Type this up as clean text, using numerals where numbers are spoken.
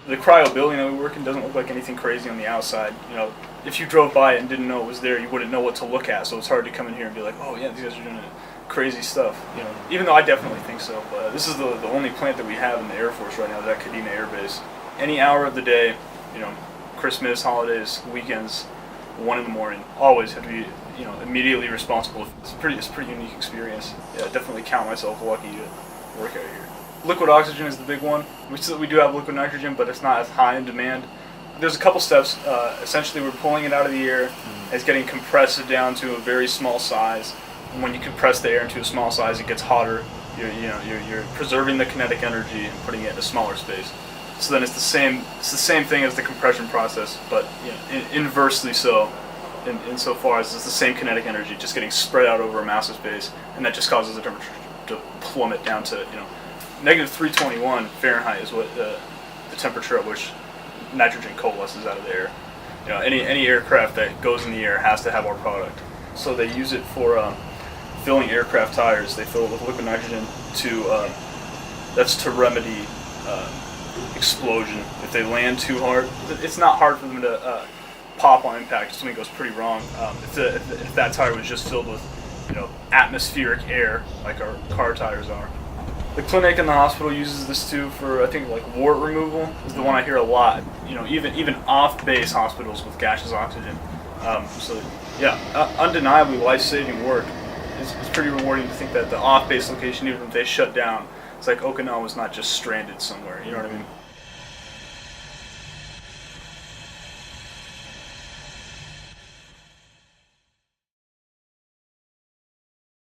The cryo building that we work in doesn't look like anything crazy on the outside. You know, if you drove by it and didn't know it was there, you wouldn't know what to look at. So it's hard to come in here and be like, oh yeah, these guys are doing crazy stuff. You know, even though I definitely think so. But this is the only plant that we have in the Air Force right now is at Kadena Air Base. Any hour of the day, you know, Christmas, holidays, weekends, 1 in the morning, always have to be, you know, immediately responsible. It's a pretty unique experience. Yeah, definitely count myself lucky to work out here. Liquid oxygen is the big one. We do have liquid nitrogen, but it's not as high in demand. There's a couple steps. Essentially, we're pulling it out of the air. It's getting compressed down to a very small size. And when you compress the air into a small size, it gets hotter. You're preserving the kinetic energy and putting it in a smaller space. So then it's the same thing as the compression process, but you know, inversely so. Insofar as it's the same kinetic energy, just getting spread out over a massive space, and that just causes the temperature to plummet down to, you know, negative 321 Fahrenheit is what the temperature at which nitrogen coalesces out of the air. You know, any aircraft that goes in the air has to have our product. So they use it for filling aircraft tires. They fill it with liquid nitrogen that's to remedy explosion. If they land too hard, it's not hard for them to pop on impact if something goes pretty wrong. If that tire was just filled with, you know, atmospheric air like our car tires are. The clinic and the hospital uses this too for, I think, like wart removal is the one I hear a lot. You know, even off-base hospitals with gaseous oxygen. So yeah, undeniably life-saving work. It's pretty rewarding to think that the off-base location, even if they shut down, it's like Okinawa was not just stranded somewhere. You know what I mean?